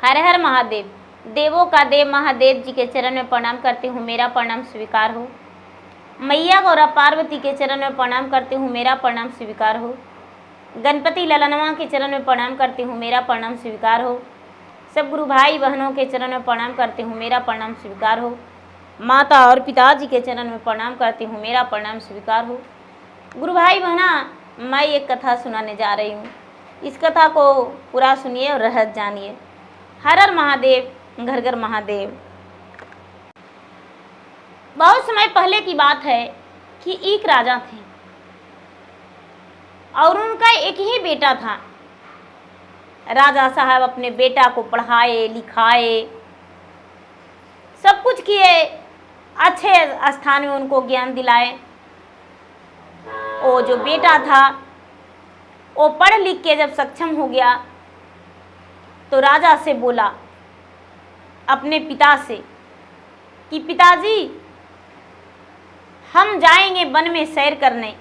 हर हर महादेव। देवों का देव महादेव जी के चरण में प्रणाम करती हूँ, मेरा प्रणाम स्वीकार हो। मैया गौरा पार्वती के चरण में प्रणाम करती हूँ, मेरा प्रणाम स्वीकार हो। गणपति ललनवा के चरण में प्रणाम करती हूँ, मेरा प्रणाम स्वीकार हो। सब गुरु भाई बहनों के चरण में प्रणाम करती हूँ, मेरा प्रणाम स्वीकार हो। माता और पिताजी के चरण में प्रणाम करती हूँ, मेरा प्रणाम स्वीकार हो। गुरु भाई बहना, मैं एक कथा सुनाने जा रही हूँ। इस कथा को पूरा सुनिए और रहस्य जानिए। हर हर महादेव, घर घर महादेव। बहुत समय पहले की बात है कि एक राजा थे और उनका एक ही बेटा था। राजा साहब अपने बेटा को पढ़ाए लिखाए, सब कुछ किए, अच्छे स्थान में उनको ज्ञान दिलाए। वो जो बेटा था वो पढ़ लिख के जब सक्षम हो गया तो राजा से बोला अपने पिता से कि पिताजी, हम जाएंगे वन में सैर करने।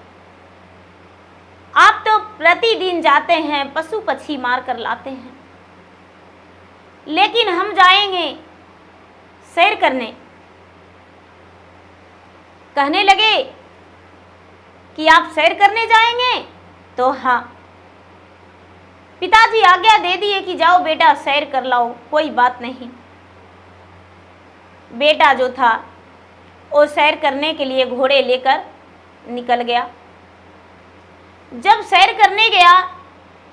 आप तो प्रतिदिन जाते हैं, पशु पक्षी मार कर लाते हैं, लेकिन हम जाएंगे सैर करने। कहने लगे कि आप सैर करने जाएंगे? तो हाँ। पिताजी आज्ञा दे दिए कि जाओ बेटा सैर कर लाओ, कोई बात नहीं। बेटा जो था वो सैर करने के लिए घोड़े लेकर निकल गया। जब सैर करने गया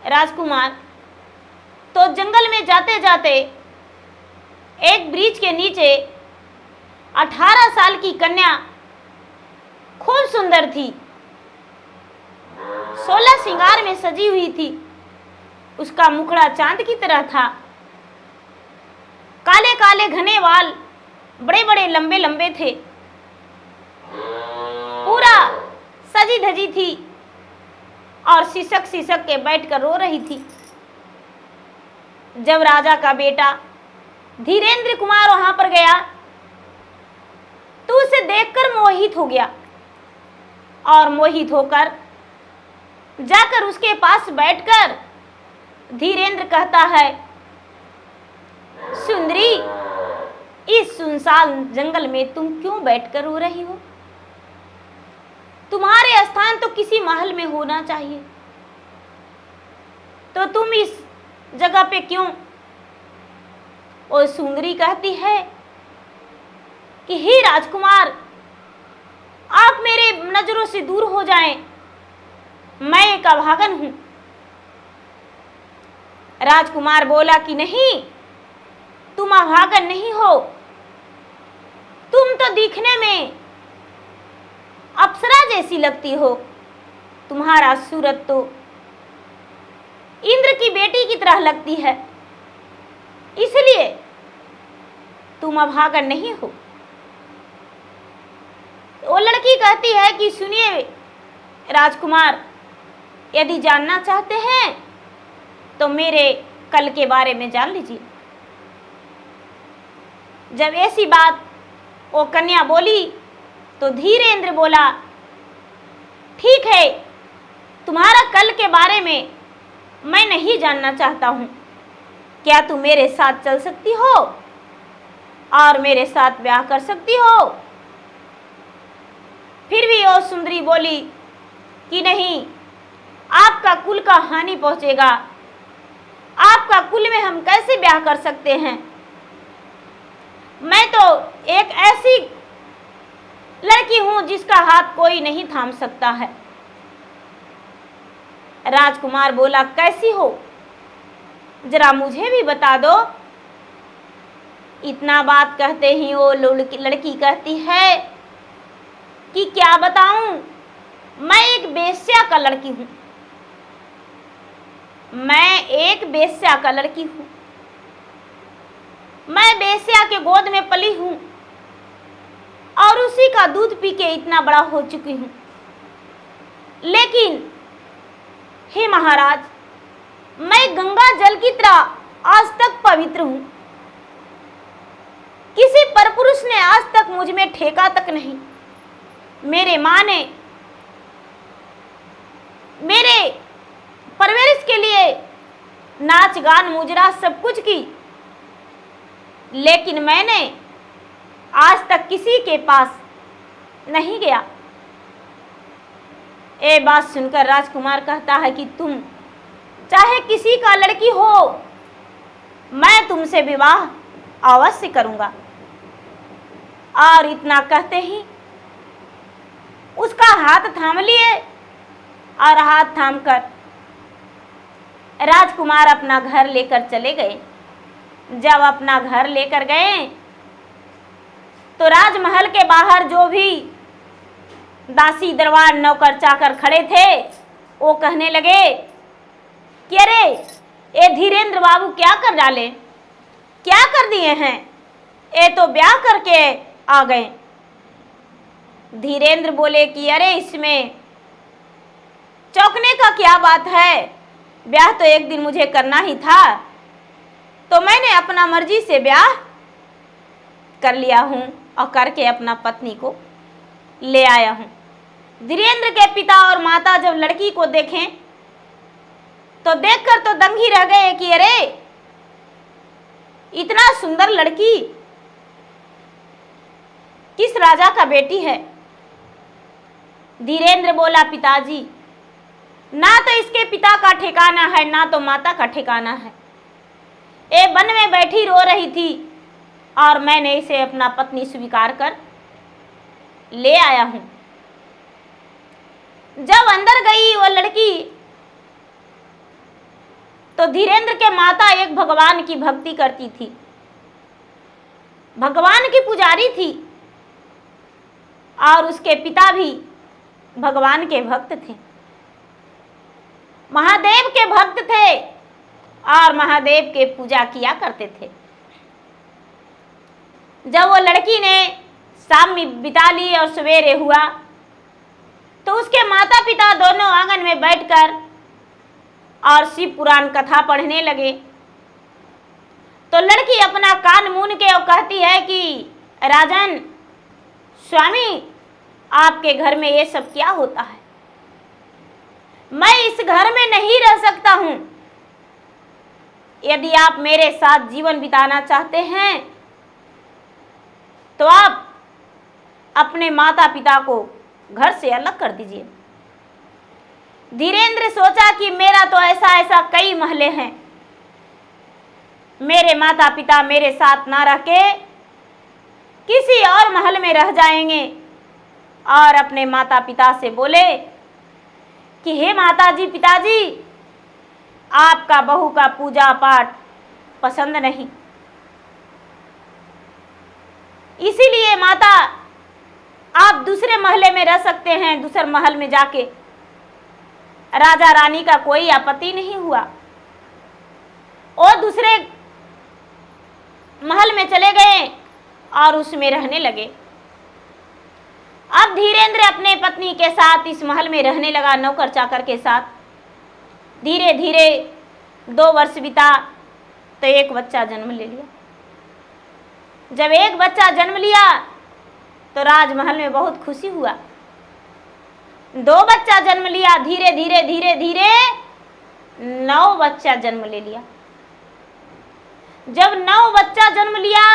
राजकुमार, तो जंगल में जाते जाते एक वृक्ष के नीचे 18 साल की कन्या खूब सुंदर थी, 16 श्रृंगार में सजी हुई थी। उसका मुखड़ा चांद की तरह था, काले काले घने बाल बड़े बड़े लंबे लंबे थे, पूरा सजी धजी थी और सिसक सिसक के बैठकर रो रही थी। जब राजा का बेटा धीरेन्द्र कुमार वहां पर गया तो उसे देखकर मोहित हो गया और मोहित होकर जाकर उसके पास बैठकर धीरेन्द्र कहता है, सुंदरी, इस सुनसान जंगल में तुम क्यों बैठकर रो रही हो? तुम्हारे स्थान तो किसी महल में होना चाहिए, तो तुम इस जगह पे क्यों? और सुंदरी कहती है कि हे राजकुमार, आप मेरे नजरों से दूर हो जाएं, मैं एक अभागन हूं। राजकुमार बोला कि नहीं, तुम अभागन नहीं हो, तुम तो दिखने में अप्सरा जैसी लगती हो। तुम्हारा सूरत तो इंद्र की बेटी की तरह लगती है, इसलिए तुम अभागन नहीं हो। वो लड़की कहती है कि सुनिए राजकुमार, यदि जानना चाहते हैं तो मेरे कल के बारे में जान लीजिए। जब ऐसी बात वो कन्या बोली तो धीरेन्द्र बोला, ठीक है, तुम्हारा कल के बारे में मैं नहीं जानना चाहता हूं। क्या तुम मेरे साथ चल सकती हो और मेरे साथ ब्याह कर सकती हो? फिर भी वो सुंदरी बोली कि नहीं, आपका कुल का हानि पहुंचेगा, आपका कुल में हम कैसे ब्याह कर सकते हैं? मैं तो एक ऐसी लड़की हूं जिसका हाथ कोई नहीं थाम सकता है। राजकुमार बोला, कैसी हो, जरा मुझे भी बता दो। इतना बात कहते ही वो लड़की कहती है कि क्या बताऊं, मैं एक वेश्या का लड़की हूं, मैं एक वेश्या का लड़की हूं, मैं वेश्या के गोद में पली हूं और उसी का दूध पी के इतना बड़ा हो चुकी हूं। लेकिन हे महाराज, मैं गंगा जल की तरह आज तक पवित्र हूं, किसी परपुरुष ने आज तक मुझ में ठेका तक नहीं। मेरे माँ ने मेरे परवरिश के लिए नाच गान मुजरा सब कुछ की, लेकिन मैंने आज तक किसी के पास नहीं गया। ये बात सुनकर राजकुमार कहता है कि तुम चाहे किसी का लड़की हो, मैं तुमसे विवाह अवश्य करूंगा। और इतना कहते ही उसका हाथ थाम लिए और हाथ थामकर राजकुमार अपना घर लेकर चले गए। जब अपना घर लेकर गए तो राजमहल के बाहर जो भी दासी दरबार नौकर चाकर खड़े थे वो कहने लगे कि अरे ये धीरेन्द्र बाबू क्या कर डाले, क्या कर दिए हैं, ये तो ब्याह करके आ गए। धीरेन्द्र बोले कि अरे इसमें चौंकने का क्या बात है, ब्याह तो एक दिन मुझे करना ही था, तो मैंने अपना मर्जी से ब्याह कर लिया हूँ और करके अपना पत्नी को ले आया हूँ। धीरेन्द्र के पिता और माता जब लड़की को देखें तो देखकर तो दंग ही रह गए कि अरे इतना सुंदर लड़की किस राजा का बेटी है। धीरेन्द्र बोला पिताजी, ना तो इसके पिता का ठिकाना है ना तो माता का ठिकाना है। ये वन में बैठी रो रही थी और मैंने इसे अपना पत्नी स्वीकार कर ले आया हूं। जब अंदर गई वो लड़की तो धीरेन्द्र के माता एक भगवान की भक्ति करती थी, भगवान की पुजारी थी और उसके पिता भी भगवान के भक्त थे, महादेव के भक्त थे और महादेव के पूजा किया करते थे। जब वो लड़की ने शाम में बिता ली और सवेरे हुआ तो उसके माता पिता दोनों आंगन में बैठकर और शिव पुराण कथा पढ़ने लगे। तो लड़की अपना कान मूंद के और कहती है कि राजन स्वामी, आपके घर में ये सब क्या होता है, मैं इस घर में नहीं रह सकता हूं। यदि आप मेरे साथ जीवन बिताना चाहते हैं तो आप अपने माता पिता को घर से अलग कर दीजिए। धीरेन्द्र सोचा कि मेरा तो ऐसा कई महले हैं, मेरे माता पिता मेरे साथ ना रह के किसी और महल में रह जाएंगे। और अपने माता पिता से बोले कि हे माता जी पिताजी, आपका बहू का पूजा पाठ पसंद नहीं, इसीलिए माता आप दूसरे महले में रह सकते हैं। दूसरे महल में जाके राजा रानी का कोई आपत्ति नहीं हुआ, और दूसरे महल में चले गए और उसमें रहने लगे। अब धीरेन्द्र अपने पत्नी के साथ इस महल में रहने लगा, नौकर चाकर के साथ। धीरे धीरे 2 वर्ष बीता तो एक बच्चा जन्म ले लिया। जब एक बच्चा जन्म लिया तो राजमहल में बहुत खुशी हुआ। 2 बच्चा जन्म लिया, धीरे धीरे धीरे धीरे 9 बच्चा जन्म ले लिया। जब 9 बच्चा जन्म लिया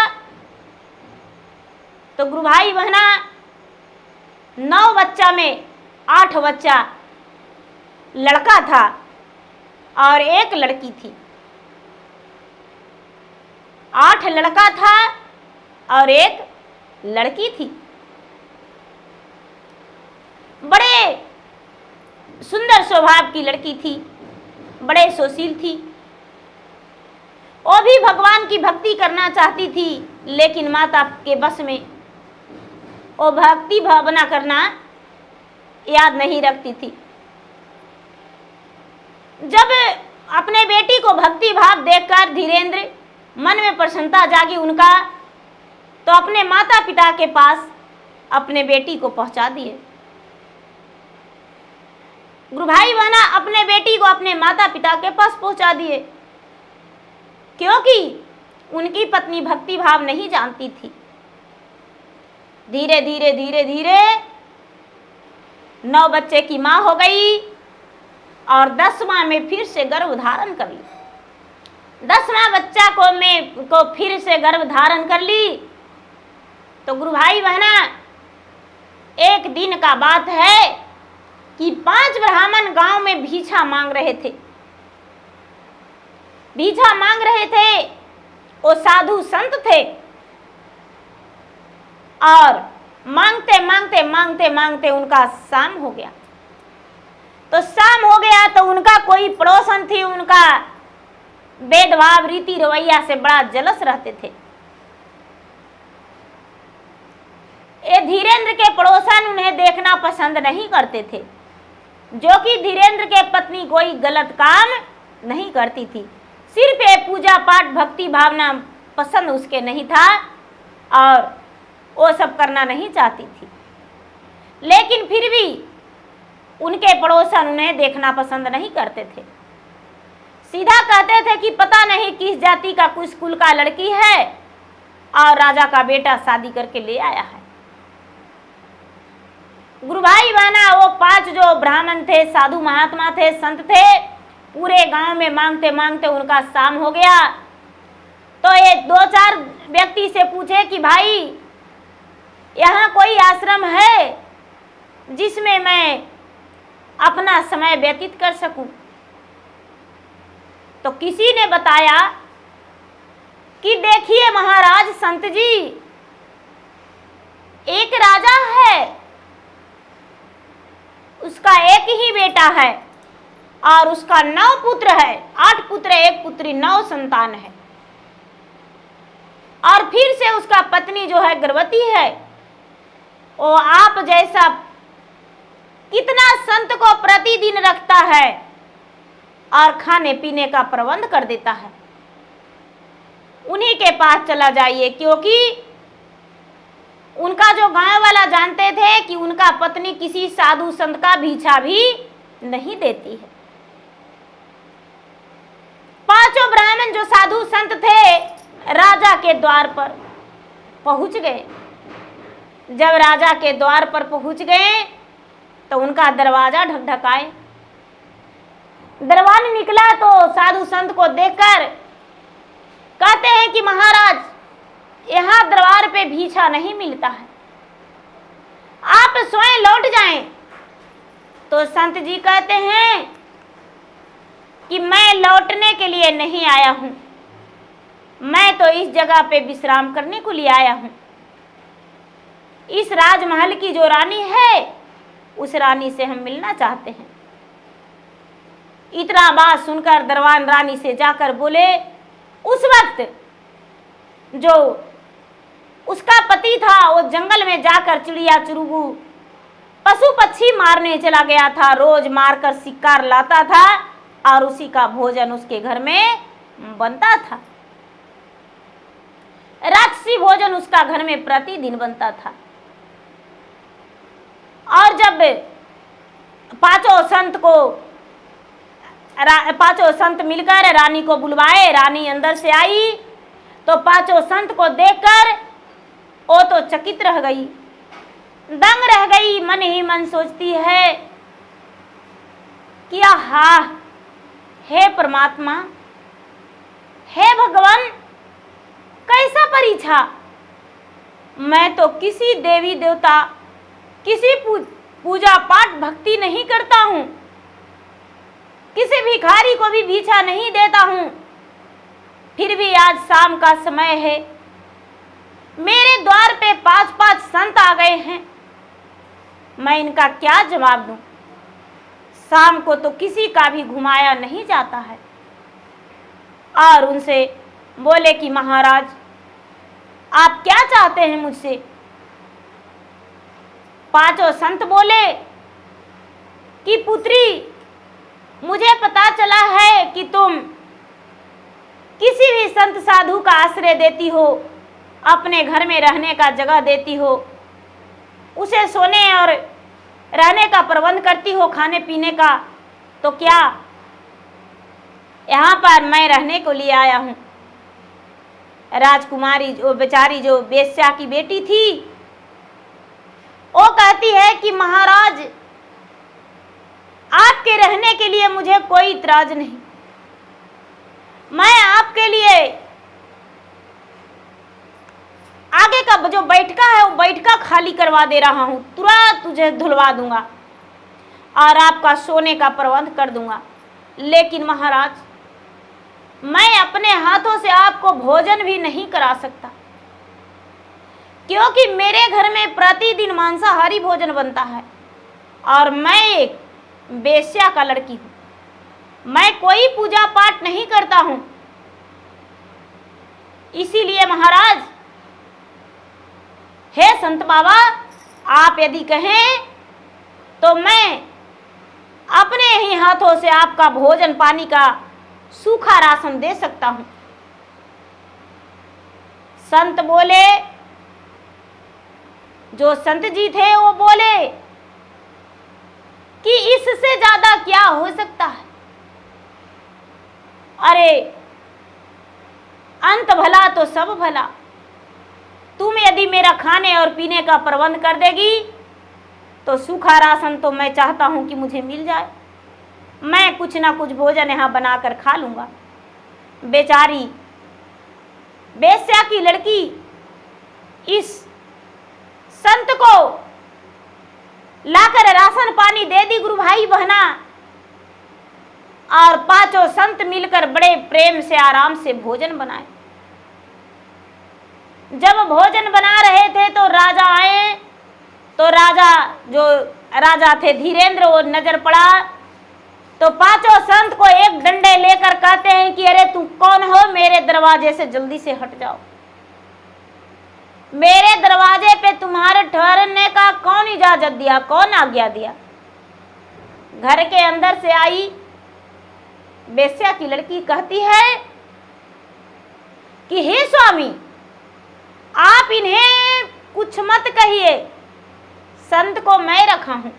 तो गुरु भाई बहना 9 बच्चा में 8 बच्चा लड़का था और 1 लड़की थी। 8 लड़का था और 1 लड़की थी। बड़े सुंदर स्वभाव की लड़की थी, बड़े सुशील थी। वो भी भगवान की भक्ति करना चाहती थी, लेकिन माता के बस में वो भक्ति भावना करना याद नहीं रखती थी। जब अपने बेटी को भक्ति भाव देखकर धीरेन्द्र मन में प्रसन्नता जागी उनका, तो अपने माता पिता के पास अपने बेटी को पहुंचा दिए। गुरु भाई बहना अपने बेटी को अपने माता पिता के पास पहुंचा दिए, क्योंकि उनकी पत्नी भक्ति भाव नहीं जानती थी। धीरे धीरे धीरे धीरे 9 बच्चे की मां हो गई और 10वां में फिर से गर्भ धारण कर ली। 10वां बच्चा को फिर से गर्भ धारण कर ली। तो गुरु भाई बहना, एक दिन का बात है कि 5 ब्राह्मण गांव में भिक्षा मांग रहे थे। भिक्षा मांग रहे थे, वो साधु संत थे, और मांगते मांगते मांगते मांगते उनका शाम हो गया। तो शाम हो गया तो उनका कोई पड़ोसन थी, उनका भेदभाव रीति रवैया से बड़ा जलस रहते थे। ये धीरेन्द्र के पड़ोसन उन्हें देखना पसंद नहीं करते थे, जो कि धीरेन्द्र के पत्नी कोई गलत काम नहीं करती थी। सिर्फ ये पूजा पाठ भक्ति भावना पसंद उसके नहीं था और वो सब करना नहीं चाहती थी। लेकिन फिर भी उनके पड़ोसन उन्हें देखना पसंद नहीं करते थे। सीधा कहते थे कि पता नहीं किस जाति का किस कुल का लड़की है और राजा का बेटा शादी करके ले आया है। गुरु भाई बहना, वो 5 जो ब्राह्मण थे, साधु महात्मा थे, संत थे, पूरे गांव में मांगते मांगते उनका शाम हो गया। तो ये 2-4 व्यक्ति से पूछे कि भाई यहाँ कोई आश्रम है जिसमें मैं अपना समय व्यतीत कर सकूं। तो किसी ने बताया कि देखिए महाराज संत जी, एक राजा है, उसका एक ही बेटा है और उसका 9 पुत्र है, 8 पुत्र 1 पुत्री, 9 संतान है। और फिर से उसका पत्नी जो है गर्भवती है। वो आप जैसा कितना संत को प्रतिदिन रखता है और खाने पीने का प्रबंध कर देता है। उन्हीं के पास चला जाइए, क्योंकि उनका जो गांव वाला जानते थे कि उनका पत्नी किसी साधु संत का भिक्षा भी नहीं देती है। 5 ब्राह्मण जो साधु संत थे राजा के द्वार पर पहुंच गए। जब राजा के द्वार पर पहुंच गए तो उनका दरवाजा ढकढकाए। दरबान निकला तो साधु संत को देखकर कहते हैं कि महाराज, यहाँ दरबार पे भिक्षा नहीं मिलता है, आप स्वयं लौट जाएं। तो संत जी कहते हैं कि मैं लौटने के लिए नहीं आया हूं, मैं तो इस जगह पे विश्राम करने को लिए आया हूं। इस राजमहल की जो रानी है उस रानी से हम मिलना चाहते हैं। इतना बात सुनकर दरबान रानी से जाकर बोले। उस वक्त जो उसका पति था वो जंगल में जाकर चिड़िया चुरुगू पशु पक्षी मारने चला गया था। रोज मारकर शिकार लाता था और उसी का भोजन उसके घर में बनता था। राक्षसी भोजन उसका घर में प्रतिदिन बनता था। और जब 5 संत मिलकर रानी को बुलवाए, रानी अंदर से आई तो 5 संत को देखकर वो तो चकित रह गई, दंग रह गई। मन ही मन सोचती है कि आहा, हे परमात्मा, हे भगवान, कैसा परीक्षा। मैं तो किसी देवी देवता, किसी पूजा पाठ भक्ति नहीं करता हूं, किसी भिखारी को भी भिक्षा नहीं देता हूं, फिर भी आज शाम का समय है, मेरे द्वार पे 5 संत आ गए हैं, मैं इनका क्या जवाब दूं। शाम को तो किसी का भी घुमाया नहीं जाता है। और उनसे बोले कि महाराज, आप क्या चाहते हैं मुझसे। 5 संत बोले कि पुत्री, मुझे पता चला है कि तुम किसी भी संत साधु का आश्रय देती हो, अपने घर में रहने का जगह देती हो, उसे सोने और रहने का प्रबंध करती हो, खाने पीने का। तो क्या यहाँ पर मैं रहने को लिए आया हूँ। राजकुमारी जो बेचारी जो वेश्या की बेटी थी वो कहती है कि महाराज, आपके रहने के लिए मुझे कोई इतराज नहीं, मैं आपके लिए आगे का जो बैठका है वो बैठका खाली करवा दे रहा हूं, तुरंत तुझे धुलवा दूंगा और आपका सोने का प्रबंध कर दूंगा। लेकिन महाराज, मैं अपने हाथों से आपको भोजन भी नहीं करा सकता, क्योंकि मेरे घर में प्रतिदिन मांसाहारी भोजन बनता है और मैं एक वेश्या का लड़की हूं। मैं कोई पूजा पाठ नहीं करता हूं। इसीलिए महाराज, हे संत बाबा, आप यदि कहें तो मैं अपने ही हाथों से आपका भोजन पानी का सूखा राशन दे सकता हूं। संत बोले, जो संत जी थे वो बोले कि इससे ज्यादा क्या हो सकता है। अरे अंत भला तो सब भला, तुम यदि मेरा खाने और पीने का प्रबंध कर देगी तो सूखा राशन तो मैं चाहता हूं कि मुझे मिल जाए, मैं कुछ ना कुछ भोजन यहां बनाकर खा लूंगा। बेचारी वेश्या की लड़की इस संत को लाकर राशन पानी दे दी गुरु भाई बहना, और पांचों संत मिलकर बड़े प्रेम से आराम से भोजन बनाए। जब भोजन बना रहे थे तो राजा आए, तो राजा थे धीरेंद्र, वो नजर पड़ा तो पांचों संत को एक डंडे लेकर कहते हैं कि अरे तुम कौन हो, मेरे दरवाजे से जल्दी से हट जाओ। मेरे दरवाजे पे तुम्हारे ठहरने का कौन इजाजत दिया, कौन आज्ञा दिया। घर के अंदर से आई वेश्या की लड़की कहती है कि हे स्वामी, आप इन्हें कुछ मत कहिए, संत को मैं रखा हूं,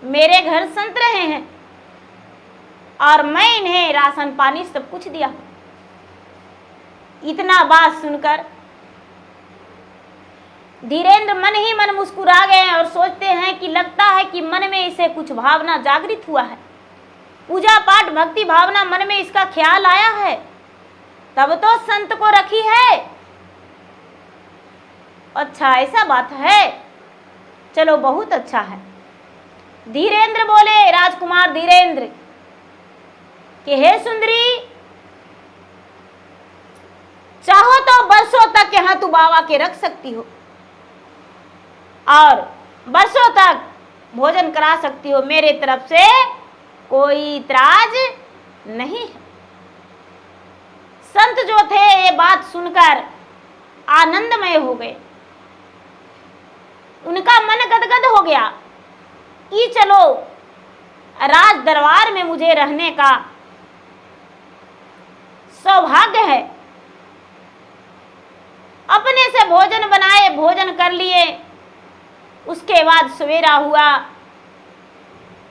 मेरे घर संत रहे हैं और मैं इन्हें राशन पानी सब कुछ दिया। इतना बात सुनकर धीरेंद्र मन ही मन मुस्कुरा गए और सोचते हैं कि लगता है कि मन में इसे कुछ भावना जागृत हुआ है, पूजा पाठ भक्ति भावना मन में इसका ख्याल आया है, तब तो संत को रखी है। अच्छा ऐसा बात है, चलो बहुत अच्छा है। धीरेंद्र बोले, राजकुमार धीरेंद्र, कि हे सुंदरी, चाहो तो बरसों तक यहां तू बाबा के रख सकती हो और बरसों तक भोजन करा सकती हो, मेरे तरफ से कोई इतराज नहीं है। संत जो थे ये बात सुनकर आनंदमय हो गए, उनका मन गदगद हो गया कि चलो राज दरबार में मुझे रहने का सौभाग्य है। अपने से भोजन बनाए, भोजन कर लिए। उसके बाद सवेरा हुआ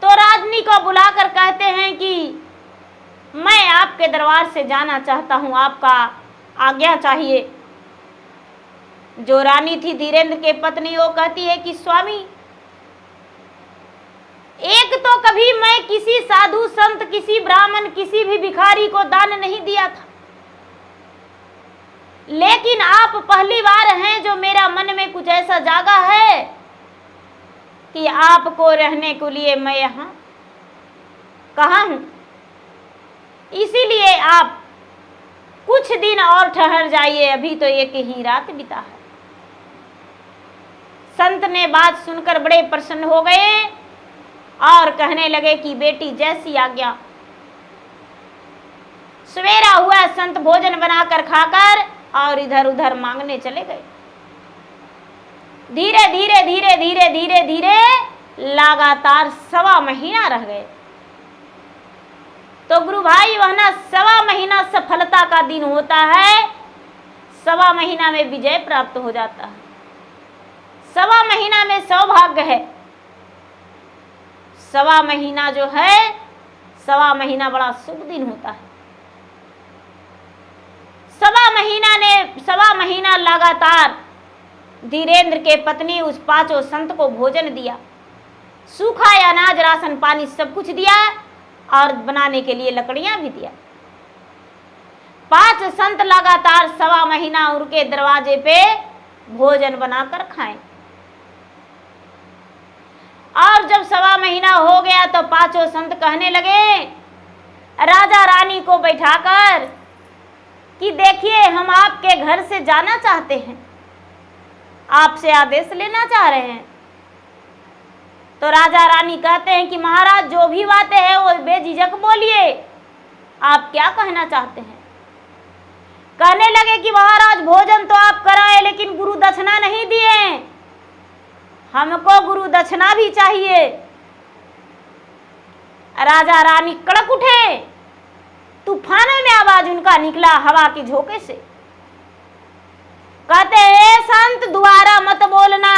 तो राजनी को बुलाकर कहते हैं कि मैं आपके दरबार से जाना चाहता हूं, आपका आज्ञा चाहिए। जो रानी थी धीरेंद्र के पत्नी, वो कहती है कि स्वामी, एक तो कभी मैं किसी साधु संत, किसी ब्राह्मण, किसी भी भिखारी को दान नहीं दिया था, लेकिन आप पहली बार हैं जो मेरा मन में कुछ ऐसा जागा है कि आपको रहने के लिए मैं यहाँ कहा हूं। इसीलिए आप कुछ दिन और ठहर जाइए, अभी तो एक ही रात बिता है। संत ने बात सुनकर बड़े प्रसन्न हो गए और कहने लगे कि बेटी जैसी आज्ञा। सवेरा हुआ, संत भोजन बनाकर खाकर और इधर उधर मांगने चले गए। धीरे धीरे धीरे धीरे धीरे धीरे लगातार 1.25 महीना रह गए। तो गुरु भाई वहना 1.25 महीना सफलता का दिन होता है, 1.25 महीना में विजय प्राप्त हो जाता है, 1.25 महीना में सौभाग्य है। 1.25 महीना जो है, 1.25 महीना बड़ा शुभ दिन होता है। 1.25 महीना लगातार धीरेंद्र के पत्नी उस 5 संत को भोजन दिया, सूखा अनाज, राशन पानी सब कुछ दिया और बनाने के लिए लकड़ियां भी दिया। 5 संत लगातार 1.25 महीना उनके दरवाजे पे भोजन बनाकर खाएं। और जब 1.25 महीना हो गया तो 5 संत कहने लगे राजा रानी को बैठाकर कि देखिए, हम आपके घर से जाना चाहते हैं, आपसे आदेश लेना चाह रहे हैं। तो राजा रानी कहते हैं कि महाराज, जो भी बातें हैं वो बेझिझक बोलिए, आप क्या कहना चाहते हैं। कहने लगे कि महाराज, भोजन तो आप कराए लेकिन गुरु दक्षिणा नहीं दिए, हमको गुरु दक्षिणा भी चाहिए। राजा रानी कड़क उठे, तूफानों में आवाज उनका निकला हवा के झोंके से। कहते हैं संत, दोबारा मत बोलना।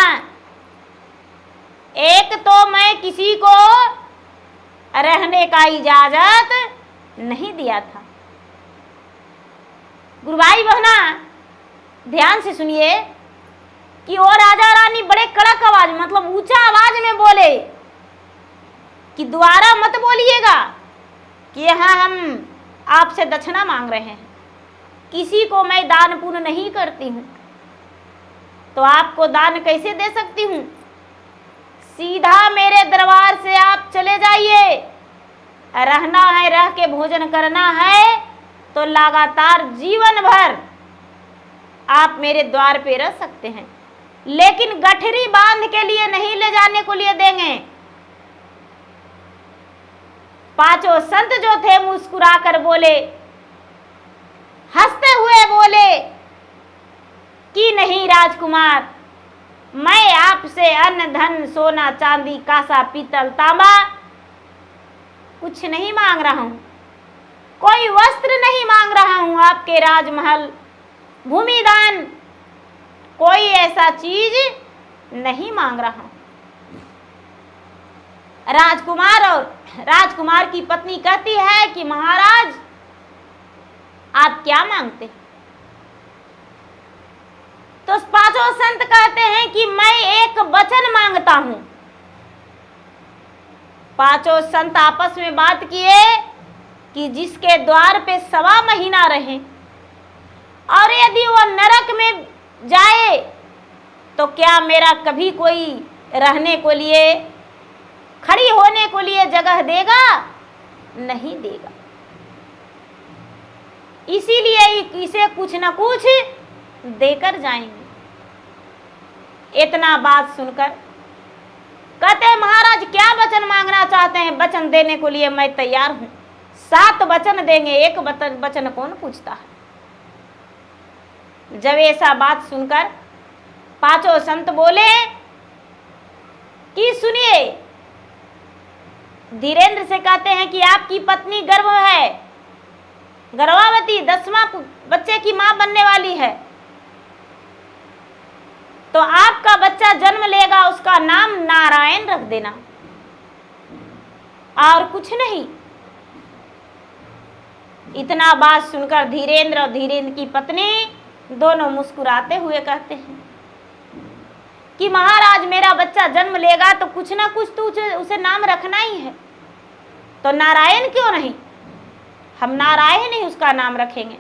एक तो मैं किसी को रहने का इजाजत नहीं दिया था। गुरु भाई बहना ध्यान से सुनिए कि वो राजा रानी बड़े कड़क आवाज, मतलब ऊंचा आवाज में बोले कि दोबारा मत बोलिएगा कि यहाँ हम आपसे दक्षिणा मांग रहे हैं, किसी को मैं दान पुण्य नहीं करती हूँ, तो आपको दान कैसे दे सकती हूँ। सीधा मेरे दरबार से आप चले जाइए, रहना है रह के भोजन करना है तो लगातार जीवन भर आप मेरे द्वार पे रह सकते हैं, लेकिन गठरी बांध के लिए नहीं ले जाने को लिए देंगे। 5 संत जो थे मुस्कुराकर बोले, हंसते हुए बोले कि नहीं राजकुमार, मैं आपसे अन्न धन सोना चांदी कांसा पीतल तांबा कुछ नहीं मांग रहा हूं, कोई वस्त्र नहीं मांग रहा हूं, आपके राजमहल भूमि दान कोई ऐसा चीज नहीं मांग रहा हूं। राजकुमार और राजकुमार की पत्नी कहती है कि महाराज, आप क्या मांगते हैं। तो 5 संत कहते हैं कि मैं एक वचन मांगता हूं। 5 संत आपस में बात किए कि जिसके द्वार पे 1.25 महीना रहे और यदि वो नरक में जाए तो क्या मेरा कभी कोई रहने को लिए, खड़ी होने को लिए जगह देगा? नहीं देगा। इसीलिए इसे कुछ न कुछ देकर जाएंगे। इतना बात सुनकर कहते हैं महाराज, क्या वचन मांगना चाहते हैं? वचन देने को लिए मैं तैयार हूं। 7 वचन देंगे, एक वचन कौन पूछता है। जब ऐसा बात सुनकर 5 संत बोले कि सुनिए, धीरेन्द्र से कहते हैं कि आपकी पत्नी गर्भ है, गर्भवती 10वां बच्चे की मां बनने वाली है, तो आपका बच्चा जन्म लेगा, उसका नाम नारायण रख देना और कुछ नहीं। इतना बात सुनकर धीरेन्द्र और धीरेन्द्र की पत्नी दोनों मुस्कुराते हुए कहते हैं कि महाराज, मेरा बच्चा जन्म लेगा तो कुछ ना कुछ तो उसे नाम रखना ही है, तो नारायण क्यों नहीं, हम नारायण ही उसका नाम रखेंगे।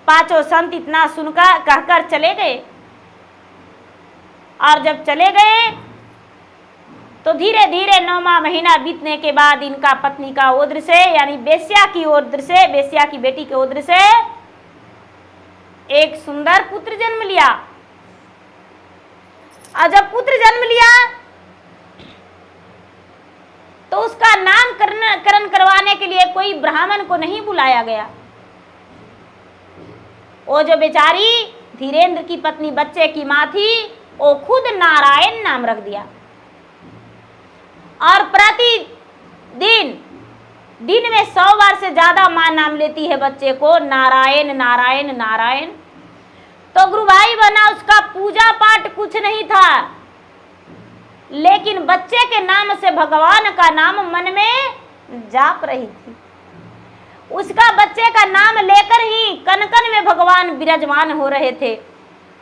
5 संत इतना सुनकर कहकर चले गए और जब चले गए तो धीरे धीरे 9वां महीना बीतने के बाद इनका पत्नी का उदर से, यानी बेश्या की उदर से, बेश्या की बेटी के उदर से एक सुंदर पुत्र जन्म लिया। और जब पुत्र जन्म लिया तो उसका नामकरण करवाने के लिए कोई ब्राह्मण को नहीं बुलाया गया। वो जो बेचारी धीरेन्द्र की पत्नी बच्चे की मां थी, वो खुद नारायण नाम रख दिया और प्रतिदिन दिन में 100 बार से ज्यादा मां नाम लेती है बच्चे को, नारायण नारायण नारायण। तो गुरु भाई बना, उसका पूजा पाठ कुछ नहीं था, लेकिन बच्चे के नाम से भगवान का नाम मन में जाप रही थी। उसका बच्चे का नाम लेकर ही कन कन में भगवान विराजमान हो रहे थे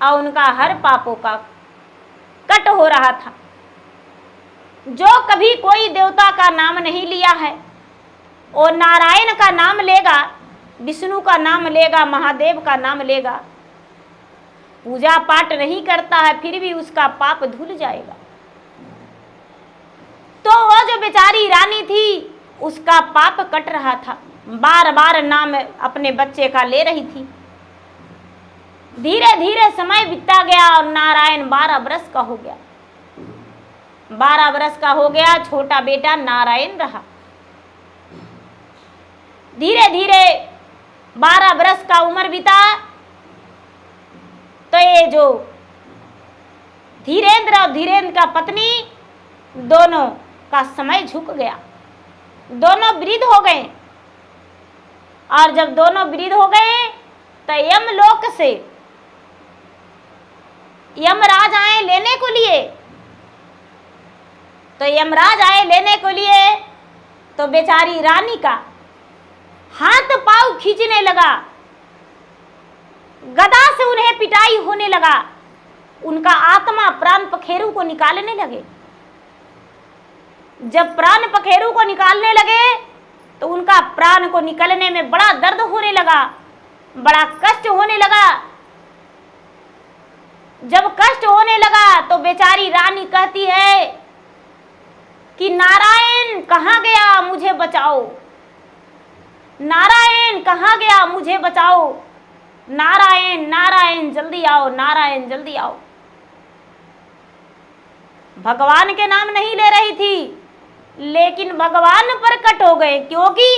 और उनका हर पापों का कट हो रहा था। जो कभी कोई देवता का नाम नहीं लिया है वो नारायण का नाम लेगा, विष्णु का नाम लेगा, महादेव का नाम लेगा, पूजा पाठ नहीं करता है, फिर भी उसका पाप धुल जाएगा। तो वो जो बेचारी रानी थी उसका पाप कट रहा था, बार बार नाम अपने बच्चे का ले रही थी। धीरे धीरे समय बीतता गया और नारायण 12 वर्ष का हो गया। 12 वर्ष का हो गया, छोटा बेटा नारायण रहा। धीरे धीरे 12 वर्ष का उम्र बीता तो ये जो धीरेन्द्र और धीरेन्द्र का पत्नी दोनों का समय झुक गया, दोनों वृद्ध हो गए। और जब दोनों वृद्ध हो गए तो यमलोक से यमराज आए लेने को लिए। तो यमराज आए लेने को लिए तो बेचारी रानी का हाथ पांव खींचने लगा, गदा से उन्हें पिटाई होने लगा, उनका आत्मा प्राण पखेरु को निकालने लगे। जब प्राण पखेरु को निकालने लगे तो उनका प्राण को निकलने में बड़ा दर्द होने लगा, बड़ा कष्ट होने लगा। जब कष्ट होने लगा तो बेचारी रानी कहती है कि नारायण कहाँ गया, मुझे बचाओ, नारायण कहाँ गया, मुझे बचाओ, नारायण नारायण जल्दी आओ, नारायण जल्दी आओ। भगवान के नाम नहीं ले रही थी, लेकिन भगवान प्रकट हो गए, क्योंकि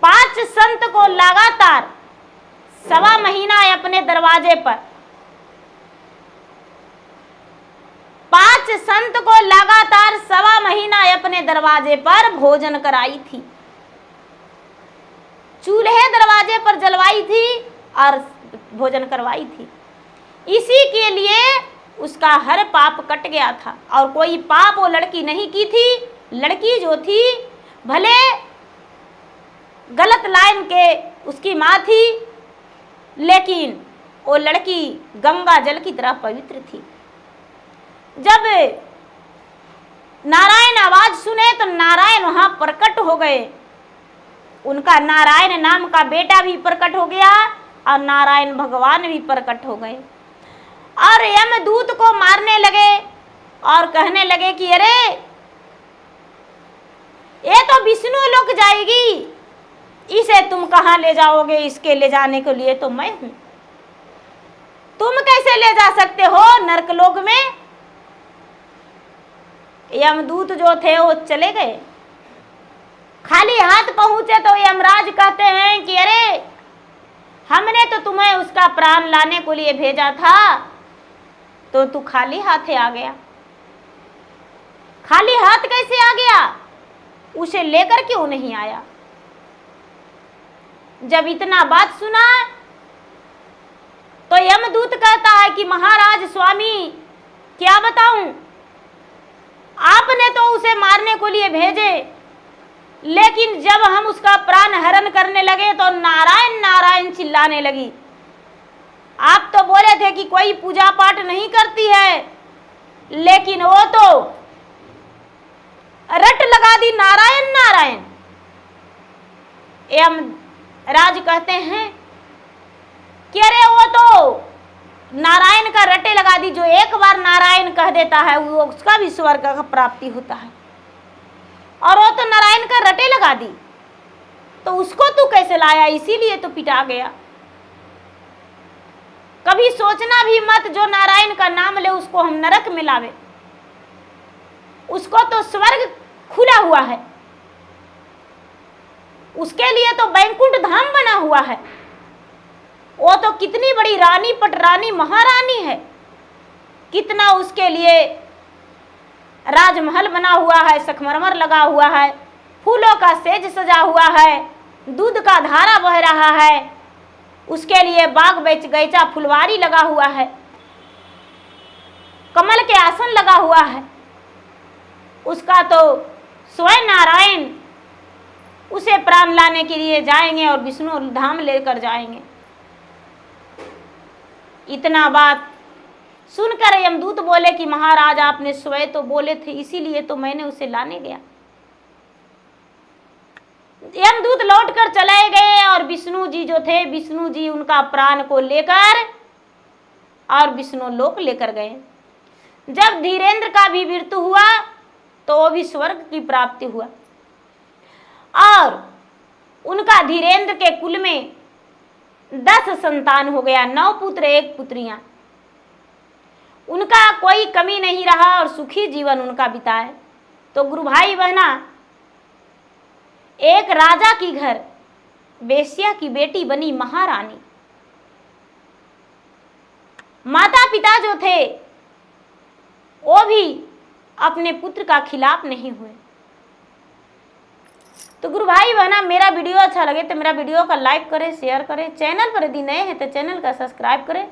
5 संत को लगातार 1.25 महीना अपने दरवाजे पर, 5 संत को लगातार 1.25 महीना अपने दरवाजे पर भोजन कराई थी, चूल्हे दरवाजे पर जलवाई थी और भोजन करवाई थी। इसी के लिए उसका हर पाप कट गया था। और कोई पाप वो लड़की नहीं की थी। लड़की जो थी भले गलत लाइन के उसकी माँ थी, लेकिन वो लड़की गंगा जल की तरह पवित्र थी। जब नारायण आवाज सुने तो नारायण वहां प्रकट हो गए। उनका नारायण नाम का बेटा भी प्रकट हो गया और नारायण भगवान भी प्रकट हो गए और यमदूत को मारने लगे और कहने लगे कि अरे ये तो विष्णु लोक जाएगी, इसे तुम कहाँ ले जाओगे, इसके ले जाने के लिए तो मैं हूं, तुम कैसे ले जा सकते हो नरकलोक में। यमदूत जो थे वो चले गए, खाली हाथ पहुंचे तो यमराज कहते हैं कि अरे हमने तो तुम्हें उसका प्राण लाने के लिए भेजा था, तो तू खाली हाथे आ गया। खाली हाथ कैसे आ गया, उसे लेकर क्यों नहीं आया। जब इतना बात सुना तो यमदूत कहता है कि महाराज स्वामी क्या बताऊं, आपने तो उसे मारने के लिए भेजे, लेकिन जब हम उसका प्राण हरण करने लगे तो नारायण नारायण चिल्लाने लगी। आप तो बोले थे कि कोई पूजा पाठ नहीं करती है, लेकिन वो तो रट लगा दी नारायण नारायण। यमराज कहते हैं कि अरे वो तो नारायण का रटे लगा दी, जो एक बार नारायण कह देता है वो उसका भी स्वर्ग का प्राप्ति होता है, और वो तो नारायण का रटे लगा दी, तो उसको तू कैसे लाया, इसीलिए तो पिटा गया। कभी सोचना भी मत जो नारायण का नाम ले उसको हम नरक में लावे, उसको तो स्वर्ग खुला हुआ है, उसके लिए तो बैकुंठ धाम बना हुआ है। वो तो कितनी बड़ी रानी पटरानी महारानी है, कितना उसके लिए राजमहल बना हुआ है, संगमरमर लगा हुआ है, फूलों का सेज सजा हुआ है, दूध का धारा बह रहा है, उसके लिए बाग बगीचा फुलवारी लगा हुआ है, कमल के आसन लगा हुआ है। उसका तो स्वयं नारायण उसे प्राण लाने के लिए जाएंगे और विष्णु धाम लेकर जाएंगे। इतना बात सुनकर यमदूत बोले कि महाराज आपने स्वयं तो बोले थे, इसीलिए तो मैंने उसे लाने गया। यमदूत लौटकर चले गए और विष्णु जी जो थे, विष्णु जी उनका प्राण को लेकर और विष्णु लोक लेकर गए। जब धीरेन्द्र का भी मृत्यु हुआ तो वो भी स्वर्ग की प्राप्ति हुआ और उनका धीरेन्द्र के कुल में 10 संतान हो गया, 9 पुत्र 1 पुत्रियां। उनका कोई कमी नहीं रहा और सुखी जीवन उनका बिताए। तो गुरु भाई बहना, एक राजा की घर वेश्या की बेटी बनी महारानी। माता पिता जो थे वो भी अपने पुत्र का खिलाफ नहीं हुए। तो गुरु भाई बहना, मेरा वीडियो अच्छा लगे तो मेरा वीडियो का लाइक करें, शेयर करें। चैनल पर यदि नए हैं तो चैनल का सब्सक्राइब करें,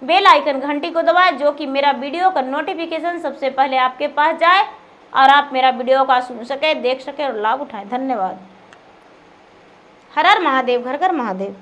बेल आइकन घंटी को दबाएं, जो कि मेरा वीडियो का नोटिफिकेशन सबसे पहले आपके पास जाए और आप मेरा वीडियो का सुन सके, देख सके और लाभ उठाएं। धन्यवाद। हर हर महादेव, घर घर महादेव।